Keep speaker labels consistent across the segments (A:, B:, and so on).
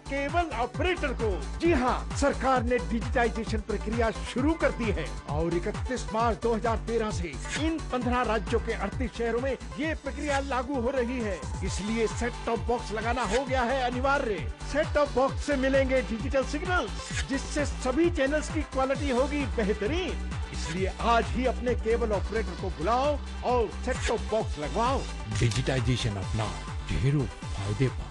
A: Cable operator को। जी हाँ, सरकार ने डिजिटाइजेशन प्रक्रिया शुरू कर दी है और 31 मार्च 2013 से इन 15 राज्यों के 38 शहरों में ये प्रक्रिया लागू हो रही है। इसलिए सेट टॉप बॉक्स लगाना हो गया है अनिवार्य। सेट टॉप बॉक्स से मिलेंगे डिजिटल सिग्नल, जिससे सभी चैनल्स की क्वालिटी होगी बेहतरीन। इसलिए आज ही अपने केबल ऑपरेटर को बुलाओ और सेट टॉप बॉक्स लगवाओ।
B: डिजिटाइजेशन अपनाओ, ढेरों फायदे पाओ।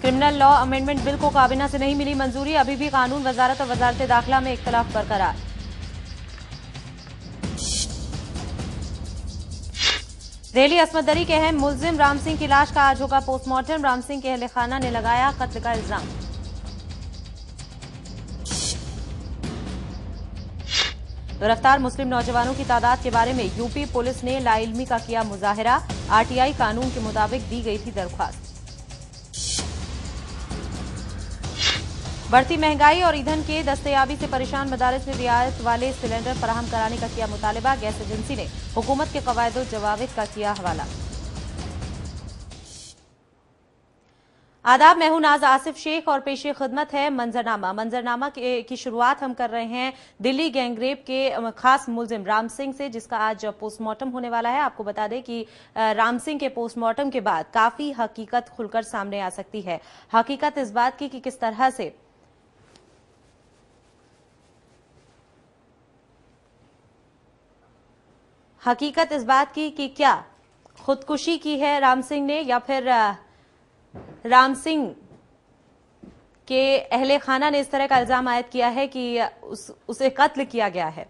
C: क्रिमिनल लॉ अमेंडमेंट बिल को काबीना से नहीं मिली मंजूरी, अभी भी कानून वजारत और वजारत दाखिला में इख्तलाफ बरकरार। रेली असमत दरी के अहम मुलजिम राम सिंह की लाश का आज होगा पोस्टमार्टम, राम सिंह के अहले खाना ने लगाया कत्ल का इल्जाम। गिरफ्तार मुस्लिम नौजवानों की तादाद के बारे में यूपी पुलिस ने लाइल्मी का किया मुजाहरा, आरटीआई कानून के मुताबिक दी गई थी दरख्वास्त। बढ़ती महंगाई और ईंधन के दस्तयाबी से परेशान मदारिस में रियायत वाले सिलेंडर फराहम कराने का किया मुतालबा, गैस एजेंसी ने हुकूमत के कवायद जवाबित का किया हवाला। आदाब, मैं हूं नाज आसिफ शेख और पेशे खिदमत है मंजरनामा की शुरुआत हम कर रहे हैं दिल्ली गैंगरेप के खास मुलजिम राम सिंह से, जिसका आज पोस्टमार्टम होने वाला है। आपको बता दें कि राम सिंह के पोस्टमार्टम के बाद काफी हकीकत खुलकर सामने आ सकती है। हकीकत इस बात की कि किस तरह से हकीकत इस बात की कि क्या खुदकुशी की है राम सिंह ने या फिर राम सिंह के अहले खाना ने इस तरह का इल्जाम आयद किया है कि उसे कत्ल किया गया है।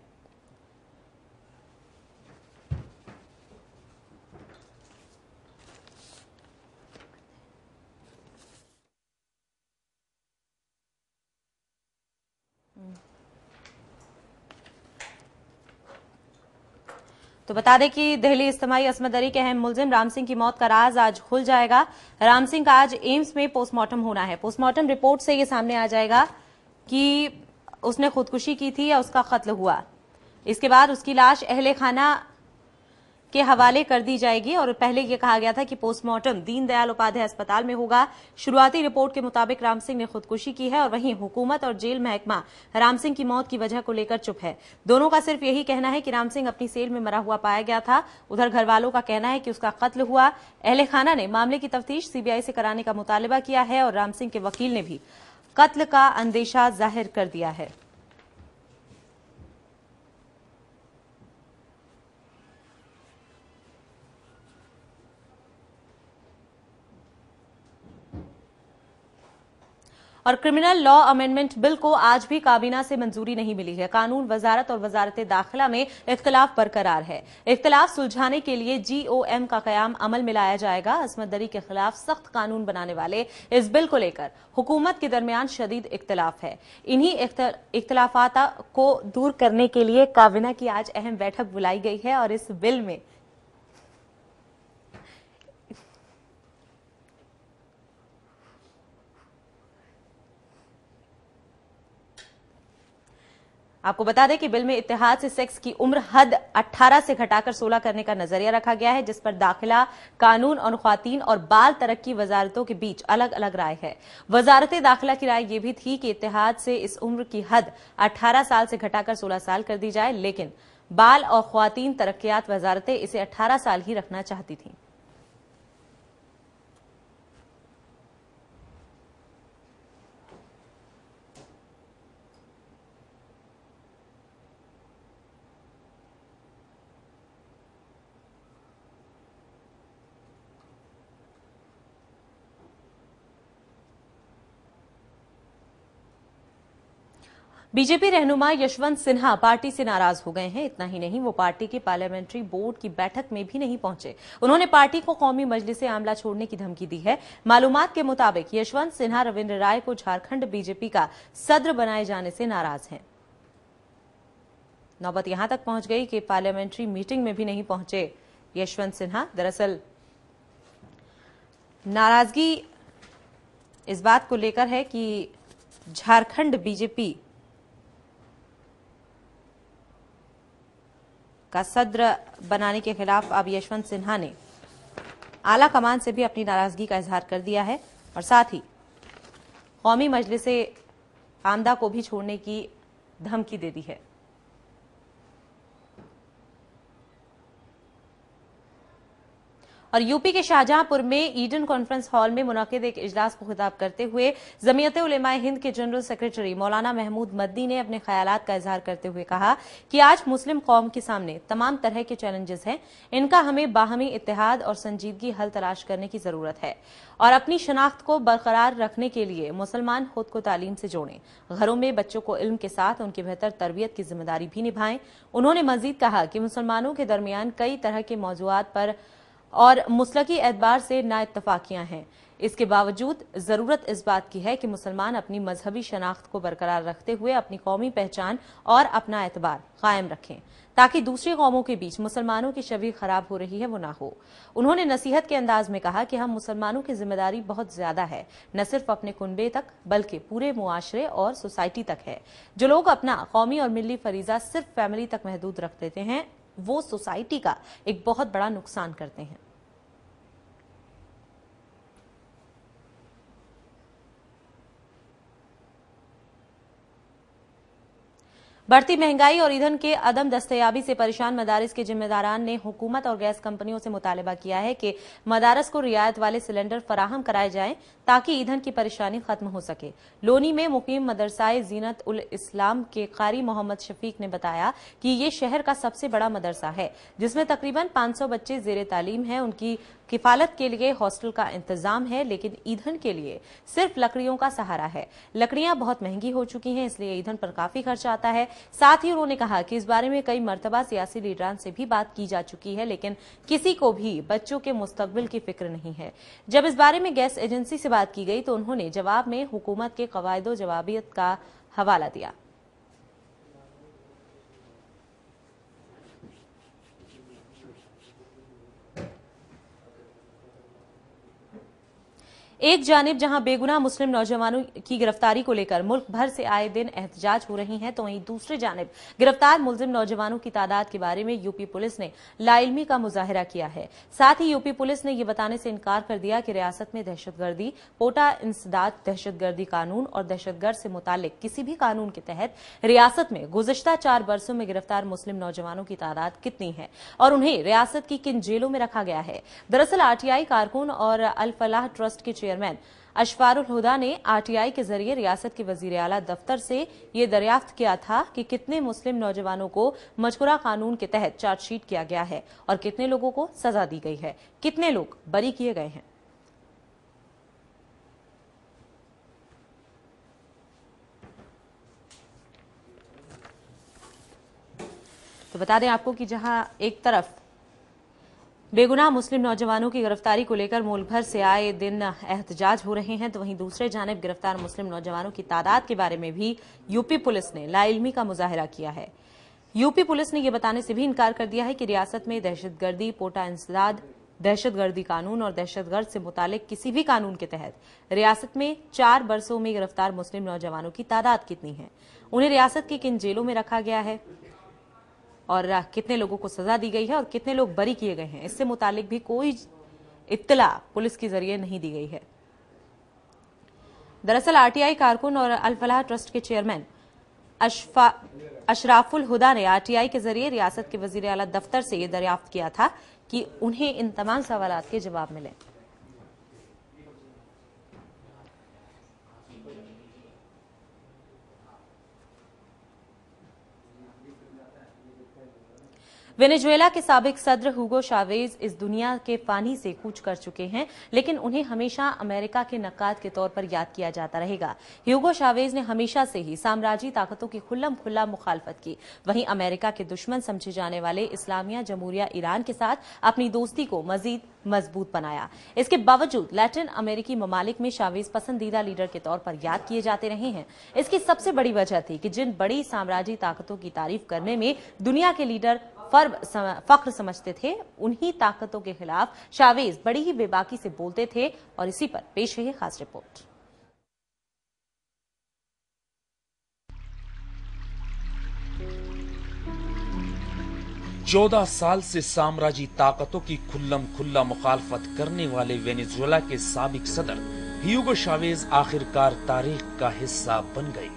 C: तो बता दें कि दिल्ली इज्तिमाई असमत दरी के अहम मुलजिम राम सिंह की मौत का राज आज खुल जाएगा। राम सिंह का आज एम्स में पोस्टमार्टम होना है। पोस्टमार्टम रिपोर्ट से ये सामने आ जाएगा कि उसने खुदकुशी की थी या उसका कत्ल हुआ। इसके बाद उसकी लाश अहले खाना के हवाले कर दी जाएगी और पहले यह कहा गया था कि पोस्टमार्टम दीनदयाल उपाध्याय अस्पताल में होगा। शुरुआती रिपोर्ट के मुताबिक राम सिंह ने खुदकुशी की है और वहीं हुकूमत और जेल महकमा राम सिंह की मौत की वजह को लेकर चुप है। दोनों का सिर्फ यही कहना है कि राम सिंह अपनी सेल में मरा हुआ पाया गया था। उधर घर वालों का कहना है कि उसका कत्ल हुआ। अहले खाना ने मामले की तफ्तीश सीबीआई से कराने का मुतालबा किया है और राम सिंह के वकील ने भी कत्ल का अंदेशा जाहिर कर दिया है। और क्रिमिनल लॉ अमेंडमेंट बिल को आज भी काबीना से मंजूरी नहीं मिली है। कानून वजारत और वजारत दाखिला में इख्तलाफ बरकरार है। इख्तलाफ सुलझाने के लिए GOM का कयाम अमल में लाया जाएगा। असमत दरी के खिलाफ सख्त कानून बनाने वाले इस बिल को लेकर हुकूमत के दरमियान शदीद इख्तलाफ है। इन्हीं इख्तलाफात को दूर करने के लिए काबीना की आज अहम बैठक बुलाई गई है और इस बिल में आपको बता दें कि बिल में इत्तेहाद से सेक्स की उम्र हद 18 से घटाकर 16 करने का नजरिया रखा गया है, जिस पर दाखिला, कानून और ख्वातीन और बाल तरक्की वजारतों के बीच अलग अलग राय है। वजारत दाखिला की राय यह भी थी कि इत्तेहाद से इस उम्र की हद 18 साल से घटाकर 16 साल कर दी जाए, लेकिन बाल और ख्वातीन तरक्कियात वजारतें इसे 18 साल ही रखना चाहती थीं। बीजेपी रहनुमा यशवंत सिन्हा पार्टी से नाराज हो गए हैं। इतना ही नहीं, वो पार्टी के पार्लियामेंट्री बोर्ड की बैठक में भी नहीं पहुंचे। उन्होंने पार्टी को कौमी मजलिस आमला छोड़ने की धमकी दी है। मालूमात के मुताबिक यशवंत सिन्हा रविंद्र राय को झारखंड बीजेपी का सदर बनाए जाने से नाराज हैं। नौबत यहां तक पहुंच गई कि पार्लियामेंट्री मीटिंग में भी नहीं पहुंचे यशवंत सिन्हा। दरअसल नाराजगी इस बात को लेकर है कि झारखंड बीजेपी का सदर बनाने के खिलाफ अब यशवंत सिन्हा ने आला कमान से भी अपनी नाराजगी का इजहार कर दिया है और साथ ही कौमी मजलिस आमदा को भी छोड़ने की धमकी दे दी है। और यूपी के शाहजहांपुर में ईडन कॉन्फ्रेंस हॉल में मुनाकिद एक इजलास को खिताब करते हुए जमीयत उलेमाए हिंद के जनरल सेक्रेटरी मौलाना महमूद मद्दी ने अपने ख्यालात का इजहार करते हुए कहा कि आज मुस्लिम कौम के सामने तमाम तरह के चैलेंजेस हैं। इनका हमें बाहमी इत्तेहाद और संजीदगी हल तलाश करने की जरूरत है और अपनी शनाख्त को बरकरार रखने के लिए मुसलमान खुद को तालीम से जोड़ें, घरों में बच्चों को इल्म के साथ उनकी बेहतर तरबियत की जिम्मेदारी भी निभाएं। उन्होंने मजीद कहा कि मुसलमानों के दरमियान कई तरह के मौजूआत पर और मुसलकी एतबार से नाइत्तफाकियां हैं। इसके बावजूद जरूरत इस बात की है कि मुसलमान अपनी मजहबी शनाख्त को बरकरार रखते हुए अपनी कौमी पहचान और अपना एतबार कायम रखें ताकि दूसरी कौमों के बीच मुसलमानों की छवि खराब हो रही है वो ना हो। उन्होंने नसीहत के अंदाज में कहा कि हम मुसलमानों की जिम्मेदारी बहुत ज्यादा है, न सिर्फ अपने कुनबे तक बल्कि पूरे मुआशरे और सोसाइटी तक है। जो लोग अपना कौमी और मिली फरीजा सिर्फ फैमिली तक महदूद रख देते हैं वो सोसाइटी का एक बहुत बड़ा नुकसान करते हैं। बढ़ती महंगाई और ईंधन के अदम दस्तयाबी से परेशान मदारिस के जिम्मेदारान ने हुकूमत और गैस कंपनियों से मुतालबा किया है कि मदारस को रियायत वाले सिलेंडर फराहम कराए जाएं ताकि ईंधन की परेशानी खत्म हो सके। लोनी में मुकीम मदरसाए जीनत उल इस्लाम के कारी मोहम्मद शफीक ने बताया कि ये शहर का सबसे बड़ा मदरसा है जिसमें तकरीबन 500 बच्चे जेर तालीम हैं। उनकी किफालत के लिए हॉस्टल का इंतजाम है लेकिन ईंधन के लिए सिर्फ लकड़ियों का सहारा है। लकड़ियां बहुत महंगी हो चुकी हैं इसलिए ईंधन पर काफी खर्च आता है। साथ ही उन्होंने कहा कि इस बारे में कई मर्तबा सियासी लीडरान से भी बात की जा चुकी है लेकिन किसी को भी बच्चों के मुस्तकबिल की फिक्र नहीं है। जब इस बारे में गैस एजेंसी से बात की गई तो उन्होंने जवाब में हुकूमत के कवायदो जवाबियत का हवाला दिया। एक जानिब जहां बेगुनाह मुस्लिम नौजवानों की गिरफ्तारी को लेकर मुल्क भर से आए दिन एहतजाज हो रही हैं तो वहीं दूसरी जानिब गिरफ्तार मुलजिम नौजवानों की तादाद के बारे में यूपी पुलिस ने लाइल्मी का मुजाहिरा किया है। साथ ही यूपी पुलिस ने यह बताने से इनकार कर दिया कि रियासत में दहशतगर्दी, पोटा इंसदाद दहशतगर्दी कानून और दहशतगर्द से मुतालिक किसी भी कानून के तहत रियासत में गुज़िश्ता 4 बरसों में गिरफ्तार मुस्लिम नौजवानों की तादाद कितनी है और उन्हें रियासत की किन जेलों में रखा गया है। दरअसल आरटीआई कारकुन और अल फलाह ट्रस्ट के चेयरमैन अशफारुल हुदा ने आरटीआई के जरिए रियासत के वजीर आला दफ्तर से ये दरियाफ्त किया था कि कितने मुस्लिम नौजवानों को मजकूरा कानून के तहत चार्जशीट किया गया है और कितने लोगों को सजा दी गई है, कितने लोग बरी किए गए हैं। तो बता दें आपको कि जहां एक तरफ बेगुनाह मुस्लिम नौजवानों की गिरफ्तारी को लेकर मुल्क भर से आए दिन एहतजाज हो रहे हैं तो वहीं दूसरे जानिब गिरफ्तार मुस्लिम नौजवानों की तादाद के बारे में भी यूपी पुलिस ने लाइल्मी का मुजाहिरा किया है। यूपी पुलिस ने यह बताने से भी इनकार कर दिया है कि रियासत में दहशतगर्दी, पोटा इंसदाद दहशतगर्दी कानून और दहशतगर्द से मुतालिक किसी भी कानून के तहत रियासत में 4 बरसों में गिरफ्तार मुस्लिम नौजवानों की तादाद कितनी है, उन्हें रियासत की किन जेलों में रखा गया है और कितने लोगों को सजा दी गई है और कितने लोग बरी किए गए हैं, इससे मुतालिक भी कोई इत्तला पुलिस के जरिए नहीं दी गई है। दरअसल आरटीआई कारकुन और अल फलाह ट्रस्ट के चेयरमैन अशराफुल हुदा ने आरटीआई के जरिए रियासत के वजीर आला दफ्तर से यह दरियाफ्त किया था कि उन्हें इन तमाम सवालात के जवाब मिले। वेनेजुएला के साबिक सदर हुगो शावेज इस दुनिया के पानी से कूच कर चुके हैं, लेकिन उन्हें हमेशा अमेरिका के नक्काद के तौर पर याद किया जाता रहेगा। हुगो शावेज ने हमेशा से ही साम्राज्यी ताकतों की खुल्लम खुल्ला मुखालफत की। वहीं अमेरिका के दुश्मन समझे जाने वाले इस्लामिया जमहूरिया ईरान के साथ अपनी दोस्ती को मजीद मजबूत बनाया। इसके बावजूद लैटिन अमेरिकी ममालिक में शावेज पसंदीदा लीडर के तौर पर याद किए जाते रहे हैं। इसकी सबसे बड़ी वजह थी कि जिन बड़ी साम्राज्यी ताकतों की तारीफ करने में दुनिया के लीडर फख्र समझते थे, उन्हीं ताकतों के खिलाफ शावेज बड़ी ही बेबाकी से बोलते थे। और इसी पर पेश है ये खास रिपोर्ट।
D: चौदह साल से साम्राज्यी ताकतों की खुल्लम खुल्ला मुखालफत करने वाले वेनेजुएला के साबिक सदर ह्यूगो शावेज आखिरकार तारीख का हिस्सा बन गए।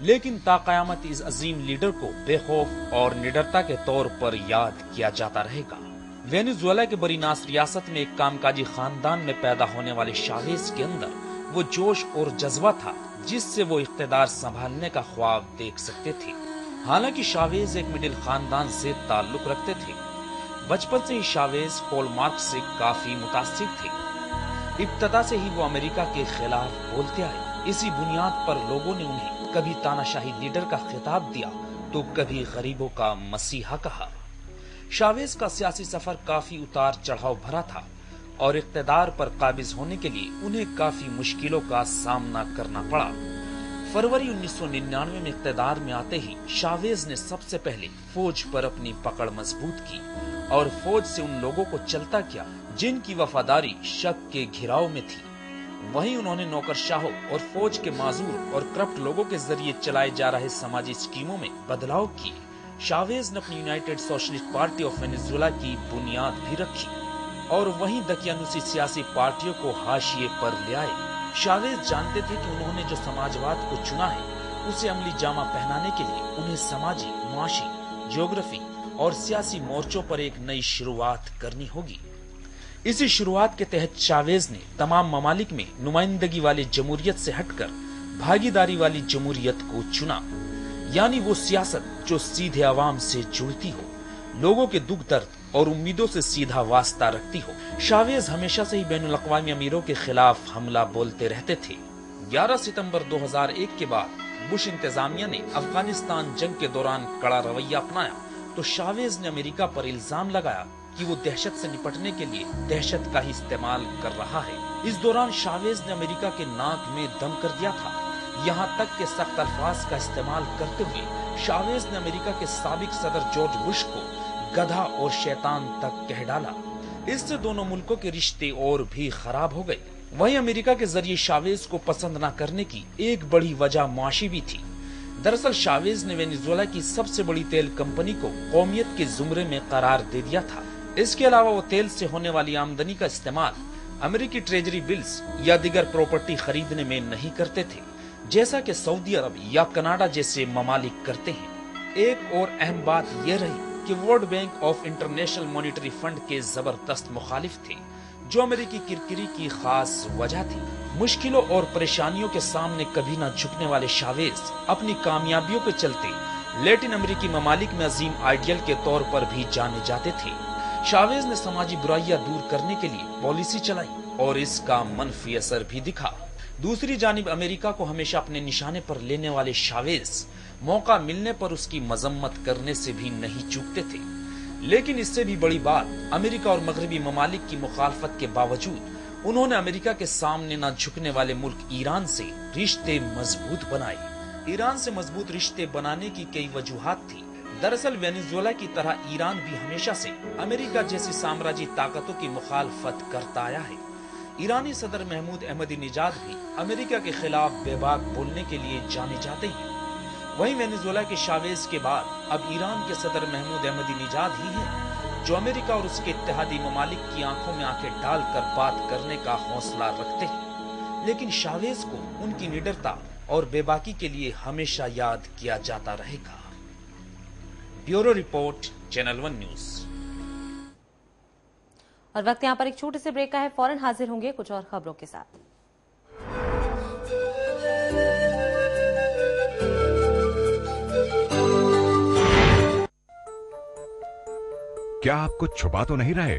D: लेकिन ताक़यामत इस अजीम लीडर को बेखौफ और निडरता के तौर पर याद किया जाता रहेगा। वेनेजुएला के बरीनास रियासत में एक कामकाजी खानदान में पैदा होने वाले शावेज के अंदर वो जोश और जज्बा था जिससे वो इख्तिदार संभालने का ख्वाब देख सकते थे। हालांकि शावेज एक मिडिल खानदान से ताल्लुक रखते थे। बचपन से ही शावेज पॉल मार्क्स से काफी मुतासिर थे। इब्तदा से ही वो अमेरिका के खिलाफ बोलते आए। इसी बुनियाद पर लोगों ने उन्हें कभी तानाशाही लीडर का खिताब दिया तो कभी गरीबों का मसीहा कहा। शावेज का सियासी सफर काफी उतार चढ़ाव भरा था और इख्तिदार पर काबिज होने के लिए उन्हें काफी मुश्किलों का सामना करना पड़ा। फरवरी 1999 में इख्तिदार में आते ही शावेज ने सबसे पहले फौज पर अपनी पकड़ मजबूत की और फौज से उन लोगों को चलता किया जिनकी वफादारी शक के घिराव में थी। वहीं उन्होंने नौकरशाहों और फौज के माजूर और करप्ट लोगों के जरिए चलाए जा रहे समाजी स्कीमों में बदलाव किए। शावेज ने अपनी United socialist party of Venezuela की बुनियाद भी रखी और वहीं दकियानुसी सियासी पार्टियों को हाशिए पर ले आए। शावेज जानते थे कि उन्होंने जो समाजवाद को चुना है उसे अमली जामा पहनाने के लिए उन्हें समाजी, मुआशी, ज्योग्राफी और सियासी मोर्चों पर एक नई शुरुआत करनी होगी। इसी शुरुआत के तहत शावेज ने तमाम ममालिक में नुमाइंदगी वाली जमहूरियत से हटकर भागीदारी वाली जमहूरियत को चुना, यानी वो सियासत जो सीधे आवाम से जुड़ती हो, लोगों के दुख दर्द और उम्मीदों से सीधा वास्ता रखती हो। शावेज हमेशा से ही बैनुल अक़वामी अमीरों के खिलाफ हमला बोलते रहते थे। 11 सितंबर 2001 के बाद बुश इंतजामिया ने अफगानिस्तान जंग के दौरान कड़ा रवैया अपनाया तो शावेज ने अमेरिका पर इल्जाम लगाया कि वो दहशत से निपटने के लिए दहशत का ही इस्तेमाल कर रहा है। इस दौरान शावेज ने अमेरिका के नाक में दम कर दिया था। यहाँ तक के सख्त अल्फाज का इस्तेमाल करते हुए शावेज ने अमेरिका के साबिक सदर जॉर्ज बुश को गधा और शैतान तक कह डाला। इससे दोनों मुल्कों के रिश्ते और भी खराब हो गए। वहीं अमेरिका के जरिए शावेज को पसंद न करने की एक बड़ी वजह मुआशी भी थी। दरअसल शावेज ने वेनेजुएला की सबसे बड़ी तेल कंपनी को कौमियत के जुमरे में करार दे दिया था। इसके अलावा वो तेल से होने वाली आमदनी का इस्तेमाल अमेरिकी ट्रेजरी बिल्स या दीगर प्रॉपर्टी खरीदने में नहीं करते थे, जैसा कि सऊदी अरब या कनाडा जैसे ममालिक करते हैं। एक और अहम बात यह रही कि world bank of international monetary fund के जबरदस्त मुखालिफ थे, जो अमेरिकी किरकिरी की खास वजह थी। मुश्किलों और परेशानियों के सामने कभी न झुकने वाले शावेज अपनी कामयाबियों के चलते लैटिन अमेरिकी ममालिक में अजीम आइडियल के तौर पर भी जाने जाते थे। शावेज ने समाजी बुराइयां दूर करने के लिए पॉलिसी चलाई और इसका मनफी असर भी दिखा। दूसरी जानिब अमेरिका को हमेशा अपने निशाने पर लेने वाले शावेज मौका मिलने पर उसकी मजम्मत करने से भी नहीं चूकते थे। लेकिन इससे भी बड़ी बात, अमेरिका और मगरबी ममालिक की मुखालफत के बावजूद उन्होंने अमेरिका के सामने न झुकने वाले मुल्क ईरान से रिश्ते मजबूत बनाए। ईरान से मजबूत रिश्ते बनाने की कई वजूहात थी। दरअसल वेनेजुएला की तरह ईरान भी हमेशा से अमेरिका जैसी साम्राज्यी ताकतों की मुखालफत करता आया है। ईरानी सदर महमूद अहमदीनेजाद भी अमेरिका के खिलाफ बेबाक बोलने के लिए जाने जाते हैं। वहीं वेनेजुएला के शावेज के बाद अब ईरान के सदर महमूद अहमदीनेजाद ही हैं, जो अमेरिका और उसके इत्तेहादी ममालिक की आंखों में आंखें डालकर बात करने का हौसला रखते हैं। लेकिन शावेज को उनकी निडरता और बेबाकी के लिए हमेशा याद किया जाता रहेगा। Bureau report, channel 1 news.
C: और वक्त यहाँ पर एक छोटे से ब्रेक का है, फौरन हाजिर होंगे कुछ और खबरों के साथ।
E: क्या आप कुछ छुपा तो नहीं रहे?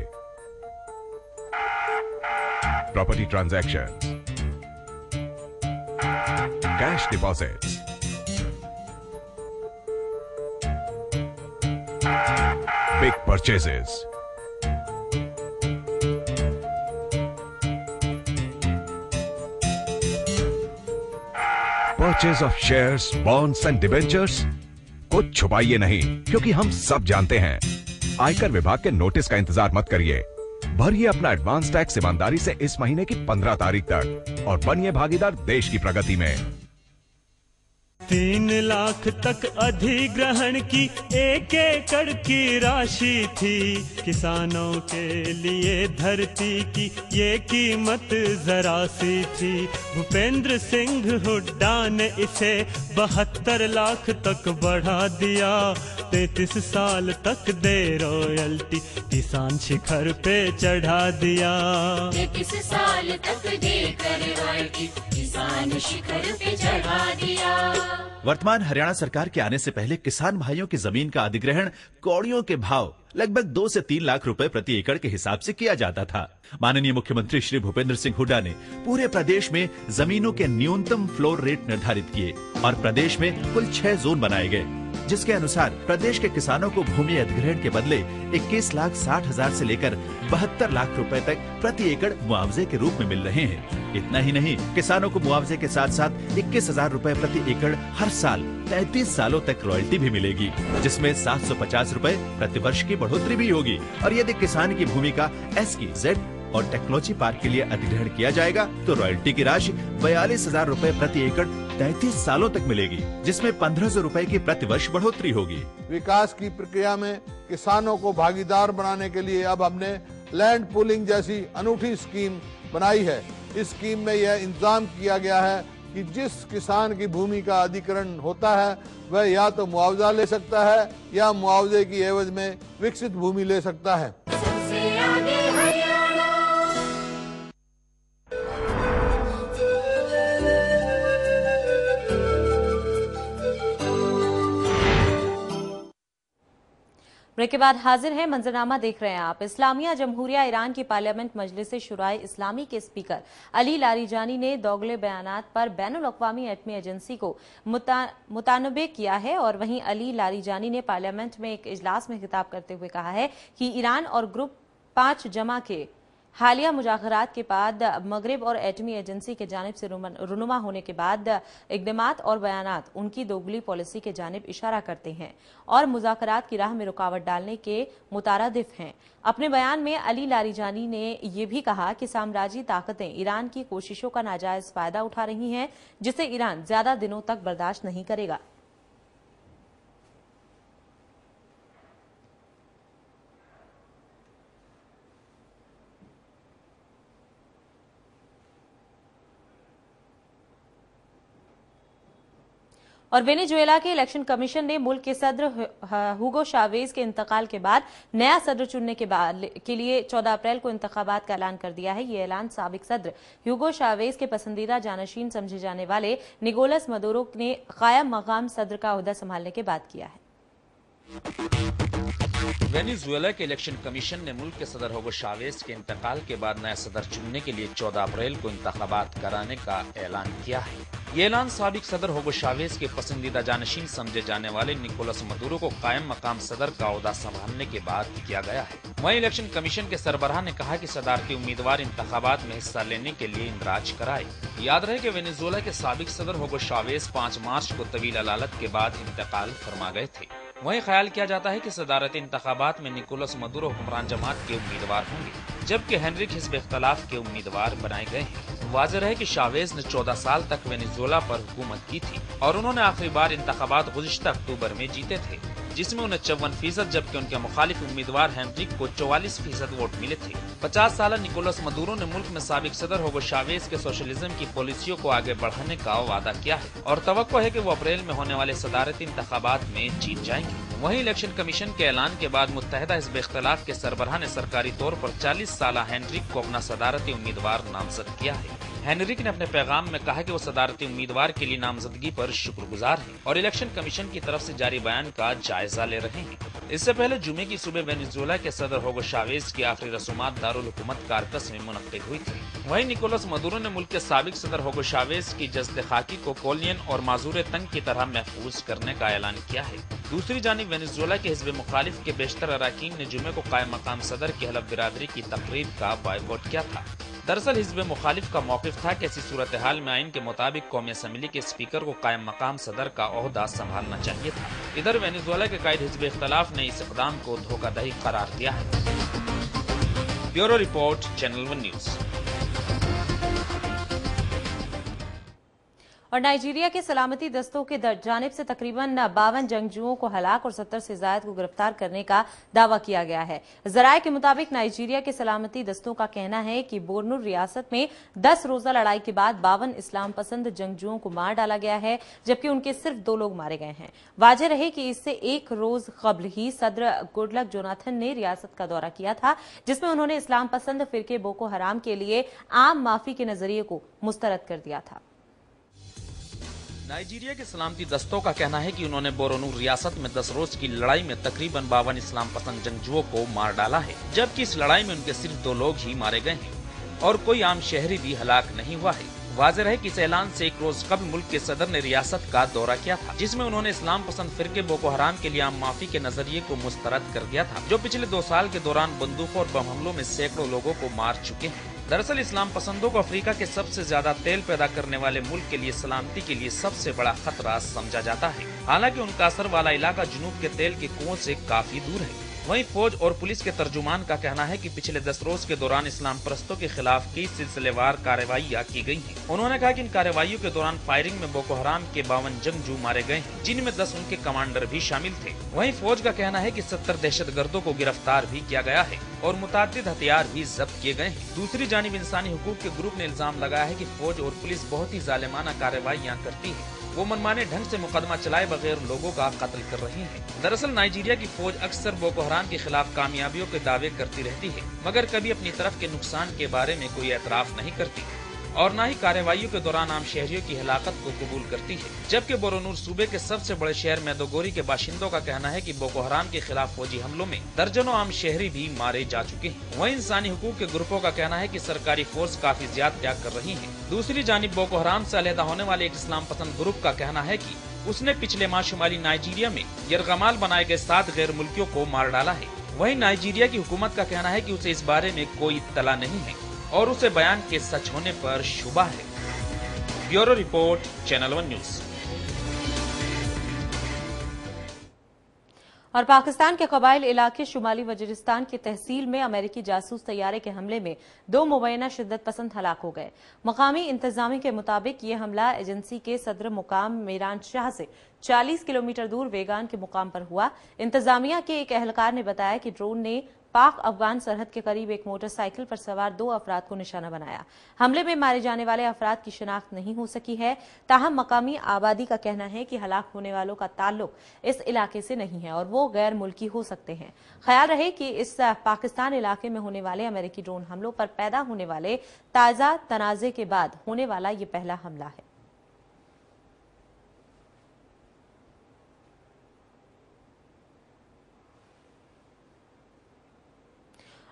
E: Property transaction, cash deposits, big purchases, purchase of shares, bonds and debentures. कुछ छुपाइए नहीं, क्योंकि हम सब जानते हैं। आयकर विभाग के नोटिस का इंतजार मत करिए। भरिए अपना एडवांस टैक्स ईमानदारी से इस महीने की 15 तारीख तक और बनिए भागीदार देश की प्रगति में।
F: 3 लाख तक अधिग्रहण की 1 एकड़ की राशि थी। किसानों के लिए धरती की ये कीमत जरा सी थी। भूपेंद्र सिंह हुड्डा ने इसे 72 लाख तक बढ़ा दिया। 33 साल तक दे रॉयल्टी, किसान शिखर पे चढ़ा दिया।
G: 33 साल तक देकर रॉयल्टी, किसान शिखर पे चढ़ा दिया।
H: वर्तमान हरियाणा सरकार के आने से पहले किसान भाइयों की जमीन का अधिग्रहण कौड़ियों के भाव लगभग 2 से 3 लाख रुपए प्रति एकड़ के हिसाब से किया जाता था। माननीय मुख्यमंत्री श्री भूपेंद्र सिंह हुड्डा ने पूरे प्रदेश में जमीनों के न्यूनतम फ्लोर रेट निर्धारित किए और प्रदेश में कुल 6 जोन बनाए गए, जिसके अनुसार प्रदेश के किसानों को भूमि अधिग्रहण के बदले 21,60,000 से लेकर 72 लाख रुपए तक प्रति एकड़ मुआवजे के रूप में मिल रहे हैं। इतना ही नहीं, किसानों को मुआवजे के साथ साथ 21,000 रुपए प्रति एकड़ हर साल 33 सालों तक रॉयल्टी भी मिलेगी, जिसमें 750 रुपए प्रति वर्ष की बढ़ोतरी भी होगी। और यदि किसान की भूमि का SEZ और टेक्नोलॉजी पार्क के लिए अधिग्रहण किया जाएगा तो रॉयल्टी की राशि 42,000 रुपए प्रति एकड़ 33 सालों तक मिलेगी, जिसमें 1,500 रुपए की प्रति वर्ष बढ़ोतरी होगी।
I: विकास की प्रक्रिया में किसानों को भागीदार बनाने के लिए अब हमने लैंड पूलिंग जैसी अनूठी स्कीम बनाई है। इस स्कीम में यह इंतजाम किया गया है कि जिस किसान की भूमि का अधिग्रहण होता है वह या तो मुआवजा ले सकता है या मुआवजे की एवज में विकसित भूमि ले सकता है।
G: सबसे आगे हरियाणा।
C: ब्रेक के बाद हाजिर है, मंजरनामा देख रहे हैं आप। इस्लामिया जमहूरिया ईरान की पार्लियामेंट मजलिस शुराए इस्लामी के स्पीकर अली लारीजानी ने दोगले बयानात पर बैनुल अक़वामी एटमी एजेंसी को मुतानबे किया है। और वहीं अली लारीजानी ने पार्लियामेंट में एक इजलास में खिताब करते हुए कहा है कि ईरान और ग्रुप 5 जमा के हालिया मुज़ाकरात के बाद मगरिब और एटमी एजेंसी के जानिब से रुनुमा होने के बाद इक़दामात और बयानात उनकी दोगली पॉलिसी के जानिब इशारा करते हैं और मुज़ाकरात की राह में रुकावट डालने के मुतारदिफ हैं। अपने बयान में अली लारीजानी ने यह भी कहा कि साम्राज्यी ताकतें ईरान की कोशिशों का नाजायज फायदा उठा रही हैं, जिसे ईरान ज्यादा दिनों तक बर्दाश्त नहीं करेगा। और वेनेजुएला के इलेक्शन कमीशन ने मुल्क के सदर हुगो शावेज के इंतकाल के बाद नया सदर चुनने के लिए 14 अप्रैल को इंतखाबात का ऐलान कर दिया है। ये ऐलान साबिक सदर हुगो शावेज के पसंदीदा जानशीन समझे जाने वाले निकोलस मदुरो ने कायम मकाम सदर का ओहदा संभालने के बाद किया है।
D: वेनेजुएला के इलेक्शन कमीशन ने मुल्क के सदर हुगो शावेज के इंतकाल के बाद नया सदर चुनने के लिए 14 अप्रैल को इंतखाबात कराने का ऐलान किया है। ये ऐलान साबिक सदर हुगो शावेज के पसंदीदा जानशीन समझे जाने वाले निकोलस मदुरो को कायम मकाम सदर का ओहदा संभालने के बाद किया गया है। वहीं इलेक्शन कमीशन के सरबराह ने कहा कि सदारती उम्मीदवार इंतखाबात में हिस्सा लेने के लिए इंदराज कराए। याद रहे कि वेनेजुएला के साबिक सदर हुगो शावेज 5 मार्च को तवील अदालत के बाद इंतकाल फरमा गए थे। वहीं ख्याल किया जाता है कि सदारती इंतखाबात में निकोलस मदुरो हुक्मरान जमात के उम्मीदवार होंगे, जबकि हेनरिक हिज़्ब इख्तलाफ के उम्मीदवार बनाए गए हैं। वाज़ेह रहे कि शावेज ने 14 साल तक वेनेजुएला पर हुकूमत की थी और उन्होंने आखिरी बार इंतखाबात गुज़िश्ता अक्टूबर में जीते थे, जिसमें उन्हें 54%, जबकि उनके मुखालिफ उम्मीदवार हेनरिक को 44% वोट मिले थे। 50 साल निकोलस मदुरो ने मुल्क में साबिक सदर हुगो शावेज के सोशलिज्म की पॉलिसियों को आगे बढ़ाने का वादा किया है और तवक्को है कि वो अप्रैल में होने वाले सदारती इंतखाबात में जीत जाएंगे। वहीं इलेक्शन कमीशन के ऐलान के बाद मुत्तहिदा हिज़्ब इख्तिलाफ के सरबराह ने सरकारी तौर पर 40 साल हेनरिक को अपना सदारती उम्मीदवार नामजद किया है। हेनरिक ने अपने पैगाम में कहा कि वो सदारती उम्मीदवार के लिए नामजदगी पर शुक्रगुजार हैं और इलेक्शन कमीशन की तरफ से जारी बयान का जायजा ले रहे हैं। इससे पहले जुमे की सुबह वेनेजुएला के सदर होगो शावेज की आखिरी रसूमात दारुल हुकूमत कारकस में मुनक्किद हुई थी। वहीं निकोलस मदुरो ने मुल्क के साबिक सदर होगो शावेज की जज्द खाकी को कोलियन और माजूर तंग की तरह महफूज करने का ऐलान किया है। दूसरी जानिब वेनेजुएला के हिज़्ब मुखालिफ के बेशतर अरकान ने जुमे को कायम मकाम सदर की हलफ बिरादरी की तकरीब का बायकॉट किया था। दरअसल हिज़्ब मुखालिफ का मौक़िफ़ था कि ऐसी सूरत हाल में आइन के मुताबिक कौमी असम्बली के स्पीकर को कायम मकाम सदर का ओहदा संभालना चाहिए था। इधर वेनेजुएला के कायद हिज़्ब इख्तिलाफ ने इस इक़दाम को धोखाधड़ी करार दिया है। Bureau report, channel 1 news.
C: और नाइजीरिया के सलामती दस्तों के जानिब से तकरीबन 52 जंगजुओं को हलाक और 70 से ज्यादा को गिरफ्तार करने का दावा किया गया है। जराये के मुताबिक नाइजीरिया के सलामती दस्तों का कहना है कि बोर्नो रियासत में 10 रोजा लड़ाई के बाद 52 इस्लाम पसंद जंगजुओं को मार डाला गया है, जबकि उनके सिर्फ 2 लोग मारे गए हैं। वाजह रहे कि इससे एक रोज कबल ही सदर गुडलक जोनाथन ने रियासत का दौरा किया था, जिसमें उन्होंने इस्लाम पसंद फिरके बोको हराम के लिए आम माफी के नजरिए को मुस्तरद कर दिया था।
D: नाइजीरिया के सलामती दस्तों का कहना है कि उन्होंने बोरोनो रियासत में 10 रोज की लड़ाई में तकरीबन 52 इस्लाम पसंद जंगजुओं को मार डाला है, जबकि इस लड़ाई में उनके सिर्फ 2 लोग ही मारे गए हैं और कोई आम शहरी भी हलाक नहीं हुआ है। वाज़ेह है कि इस ऐलान से एक रोज कबल मुल्क के सदर ने रियासत का दौरा किया था, जिसमें उन्होंने इस्लाम पसंद फिरके बोको हराम के लिए आम माफी के नजरिए को मुस्तरद कर दिया था, जो पिछले 2 साल के दौरान बंदूकों और बम हमलों में सैकड़ों लोगों को मार चुके हैं। दरअसल इस्लाम पसंदों को अफ्रीका के सबसे ज्यादा तेल पैदा करने वाले मुल्क के लिए सलामती के लिए सबसे बड़ा खतरा समझा जाता है। हालांकि उनका असर वाला इलाका जुनूब के तेल के कुओं से काफी दूर है। वहीं फौज और पुलिस के तर्जुमान का कहना है कि पिछले 10 रोज के दौरान इस्लाम परस्तों के खिलाफ कई सिलसिलेवार कार्रवाइयां की गई हैं। उन्होंने कहा कि इन कार्रवाइयों के दौरान फायरिंग में बोको हराम के 52 जंगजू मारे गए हैं, जिनमें 10 उनके कमांडर भी शामिल थे। वहीं फौज का कहना है कि 70 दहशतगर्दों को गिरफ्तार भी किया गया है और मुतादिद हथियार भी जब्त किए गए हैं। दूसरी जानिब इंसानी हुकूक के ग्रुप ने इल्जाम लगाया है कि फौज और पुलिस बहुत ही जालिमाना कार्रवाइयां करती है, वो मनमाने ढंग से मुकदमा चलाए बगैर लोगों का कत्ल कर रही है। दरअसल नाइजीरिया की फौज अक्सर बोको हराम के खिलाफ कामयाबियों के दावे करती रहती है, मगर कभी अपनी तरफ के नुकसान के बारे में कोई एतराफ नहीं करती और न ही कार्रवाइयों के दौरान आम शहरियों की हलाकत को कबूल करती है। जबकि बोरोनूर सूबे के सबसे बड़े शहर मैदोगोरी के बाशिंदों का कहना है कि बोको हराम के खिलाफ फौजी हमलों में दर्जनों आम शहरी भी मारे जा चुके हैं। वहीं इंसानी हुकूक के ग्रुपों का कहना है कि सरकारी फोर्स काफी ज्यादा त्याग कर रही है। दूसरी जानिब बोको हराम से अलहदा होने वाले एक इस्लाम पसंद ग्रुप का कहना है कि उसने पिछले माह शुमाली नाइजीरिया में यरगमाल बनाए गए 7 गैर मुल्कियों को मार डाला है। वहीं नाइजीरिया की हुकूमत का कहना है कि उसे इस बारे में कोई इत्तला नहीं है और उसे बयान के सच होने पर शुबा है। Bureau report, channel 1 news.
C: और पाकिस्तान के कबाइल इलाके शुमाली वजीरिस्तान की तहसील में अमेरिकी जासूस तैयारे के हमले में 2 मुबैना शिद्दत पसंद हलाक हो गए। मकामी इंतजामी के मुताबिक ये हमला एजेंसी के सदर मुकाम मीरान शाह से 40 किलोमीटर दूर वेगान के मुकाम पर हुआ। इंतजामिया के एक एहलकार ने बताया कि ड्रोन ने पाक अफगान सरहद के करीब एक मोटरसाइकिल पर सवार 2 अफराद को निशाना बनाया। हमले में मारे जाने वाले अफराद की शिनाख्त नहीं हो सकी है। ताहम मकामी आबादी का कहना है कि हलाक होने वालों का ताल्लुक इस इलाके से नहीं है और वो गैर मुल्की हो सकते हैं। ख्याल रहे कि इस पाकिस्तान इलाके में होने वाले अमेरिकी ड्रोन हमलों पर पैदा होने वाले ताजा तनाजे के बाद होने वाला ये पहला हमला है।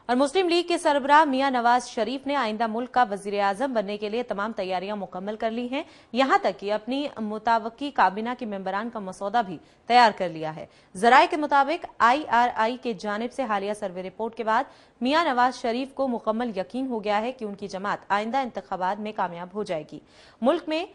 C: और मुस्लिम लीग के सरबराह मियां नवाज शरीफ ने आइंदा मुल्क का वजीर आजम बनने के लिए तमाम तैयारियां मुकम्मल कर ली हैं। यहां तक कि अपनी मुतावक्की काबीना के मेंबरान का मसौदा भी तैयार कर लिया है। जराये के मुताबिक IRI के जानिब से हालिया सर्वे रिपोर्ट के बाद मियां नवाज शरीफ को मुकम्मल यकीन हो गया है कि उनकी जमात आइंदा इंतखाबात में कामयाब हो जाएगी। मुल्क में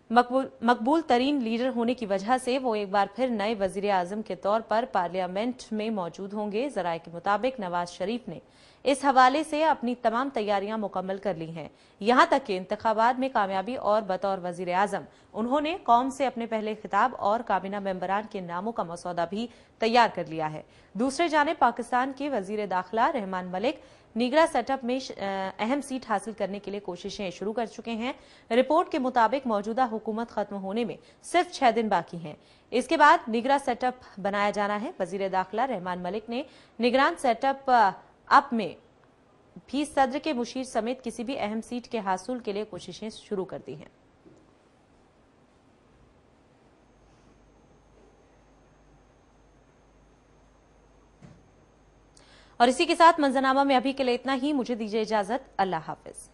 C: मकबूल तरीन लीडर होने की वजह से वो एक बार फिर नए वजीर आजम के तौर पर पार्लियामेंट में मौजूद होंगे। जराये के मुताबिक नवाज शरीफ ने इस हवाले से अपनी तमाम तैयारियां मुकम्मल कर ली हैं। यहां तक कि इंतखाबात में कामयाबी और बतौर वजीर आजम उन्होंने कौम से अपने पहले खिताब और काबीना मेंबरान के नामों का मसौदा भी तैयार कर लिया है। दूसरे जानिब पाकिस्तान के वजीर दाखिला रहमान मलिक निगरा सेटअप में अहम सीट हासिल करने के लिए कोशिशें शुरू कर चुके हैं। रिपोर्ट के मुताबिक मौजूदा हुकूमत खत्म होने में सिर्फ 6 दिन बाकी हैं। इसके बाद निगरा सेटअप बनाया जाना है। वजीर दाखिला रहमान मलिक ने निगरान सेटअप अप में भी सदर के मुशीर समेत किसी भी अहम सीट के हासिल के लिए कोशिशें शुरू कर दी हैं। और इसी के साथ मंजरनामा में अभी के लिए इतना ही। मुझे दीजिए इजाजत। अल्लाह हाफिज।